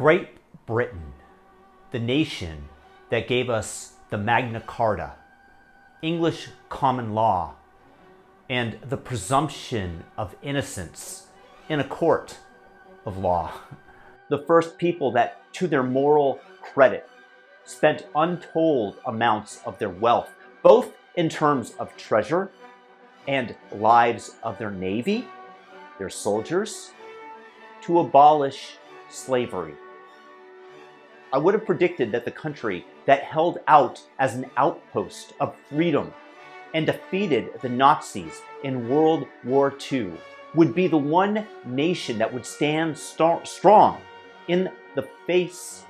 Great Britain, the nation that gave us the Magna Carta, English common law, and the presumption of innocence in a court of law. The first people that, to their moral credit, spent untold amounts of their wealth, both in terms of treasure and lives of their navy, their soldiers, to abolish slavery. I would have predicted that the country that held out as an outpost of freedom and defeated the Nazis in World War II would be the one nation that would stand strong in the face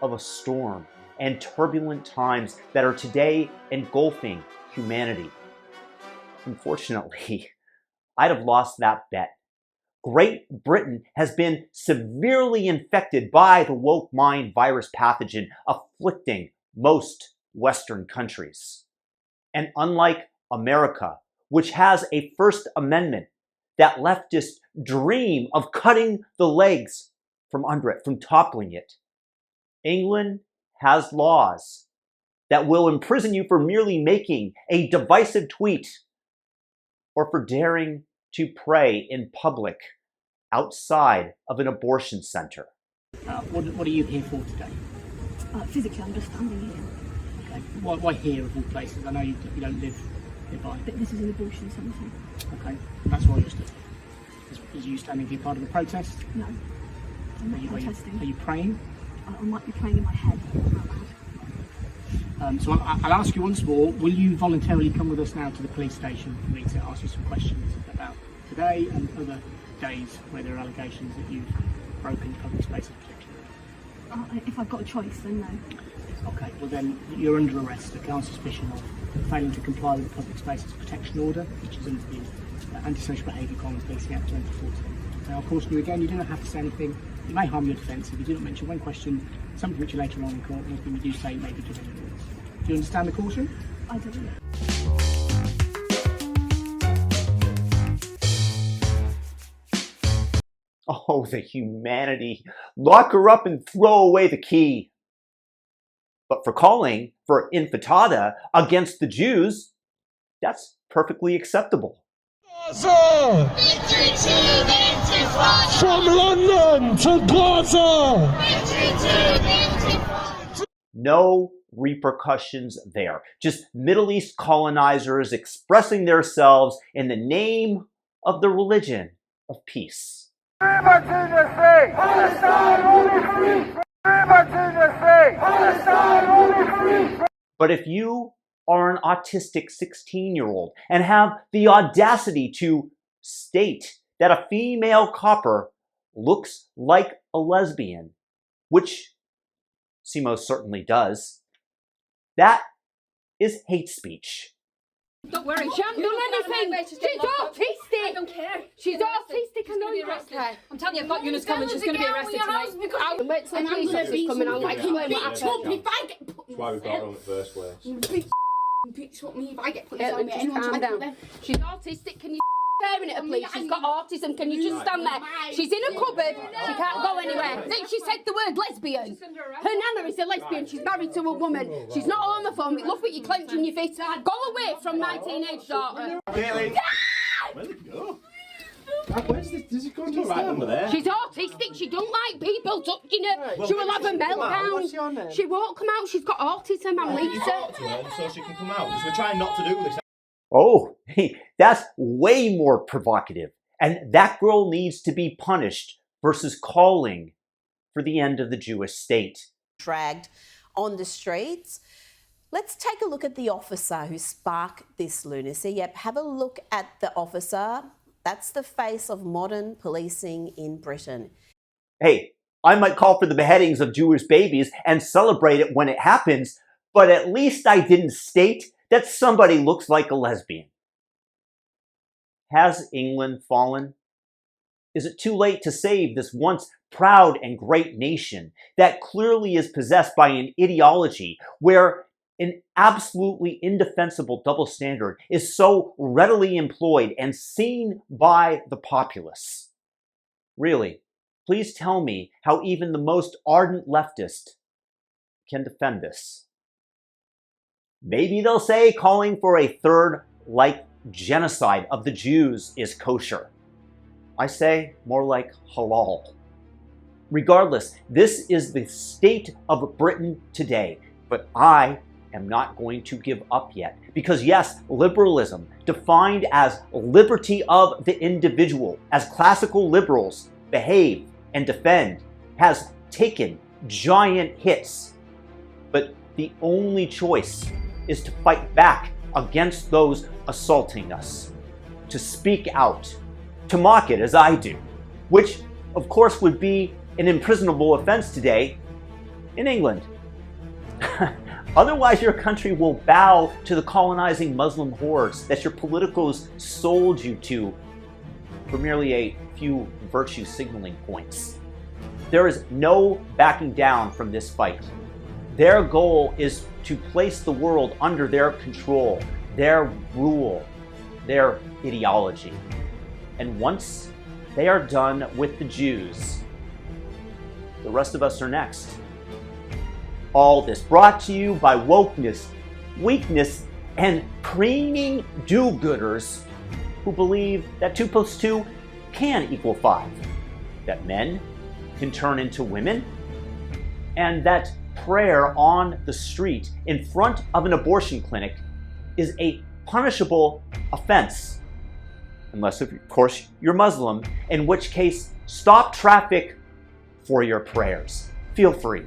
of a storm and turbulent times that are today engulfing humanity. Unfortunately, I'd have lost that bet. Great Britain has been severely infected by the woke mind virus pathogen afflicting most Western countries. And unlike America, which has a First Amendment that leftists dream of cutting the legs from under it, from toppling it, England has laws that will imprison you for merely making a divisive tweet or for daring to pray in public outside of an abortion center. What are you here for today? Physically, I'm just standing here. Okay. Why here of all places? I know you don't live nearby. But this is an abortion centre. Okay, that's why you're stood. Is you standing here part of the protest? No, I'm not protesting. Are you praying? I might be praying in my head out loud. So I'll ask you once more, will you voluntarily come with us now to the police station for me to ask you some questions about today and other days where there are allegations that you've broken public spaces protection? If I've got a choice, then no. Okay, well then you're under arrest on suspicion of failing to comply with the Public Spaces Protection Order, which is under the Antisocial Behaviour Crimes Policing Act 2014. Now, of course, you again, you don't have to say anything. It may harm your defence if you do not mention one question, something which you later on in court, anything you do say may be given evidence. Do you understand the caution? I do. Oh, the humanity. Lock her up and throw away the key. But for calling for intifada against the Jews, that's perfectly acceptable. Gaza! From London to Gaza! No repercussions there. Just Middle East colonizers expressing themselves in the name of the religion of peace. Palestine only free! Palestine only free! But if you are an autistic 16-year-old and have the audacity to state that a female copper looks like a lesbian, which she most certainly does, that is hate speech. Don't worry, she hasn't done anything. She's autistic. I don't care. She's autistic. I know you're okay. I'm telling you, I've got Eunice coming. She's going to be arrested tonight. I'll wait till the police officers come and I'll explain what happened. That's why we got her on the first place. Bitch, what me if I get police on me? Just calm down. She's autistic. Can you staring at her, please? She's got autism. Can you just stand there? She's in a cupboard. She can't go anywhere. Then she said the word lesbian. Her nana is a lesbian. She's married to a woman. She's not homophobic. Look what you're clenching your fist. Go away from my teenage daughter. Caitlin! Where'd it go? Where's this? Does it go into the right number there? She's autistic. She don't like people touching her. She will have a meltdown. She won't come out. She's got autism. I'm Lisa. Talk to her so she can come out. Because we're trying not to do this. Oh, that's way more provocative. And that girl needs to be punished versus calling for the end of the Jewish state. Dragged on the streets. Let's take a look at the officer who sparked this lunacy. Yep, have a look at the officer. That's the face of modern policing in Britain. Hey, I might call for the beheadings of Jewish babies and celebrate it when it happens, but at least I didn't state that somebody looks like a lesbian. Has England fallen? Is it too late to save this once proud and great nation that clearly is possessed by an ideology where an absolutely indefensible double standard is so readily employed and seen by the populace? Really, Please tell me how even the most ardent leftist can defend this. Maybe they'll say calling for a third like genocide of the Jews is kosher. I say more like halal. Regardless, this is the state of Britain today, but I am not going to give up yet. Because yes, liberalism, defined as liberty of the individual, as classical liberals behave and defend, has taken giant hits. But the only choice is to fight back against those assaulting us, to speak out, to mock it as I do, which of course would be an imprisonable offense today in England. Otherwise, your country will bow to the colonizing Muslim hordes that your politicos sold you to for merely a few virtue signaling points. There is no backing down from this fight. Their goal is to place the world under their control, their rule, their ideology. And once they are done with the Jews, the rest of us are next. All this brought to you by wokeness, weakness, and preening do-gooders who believe that 2 + 2 can equal 5, that men can turn into women, and that prayer on the street in front of an abortion clinic is a punishable offense. Unless, of course, you're Muslim, in which case, stop traffic for your prayers. Feel free.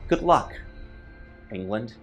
Good luck, England.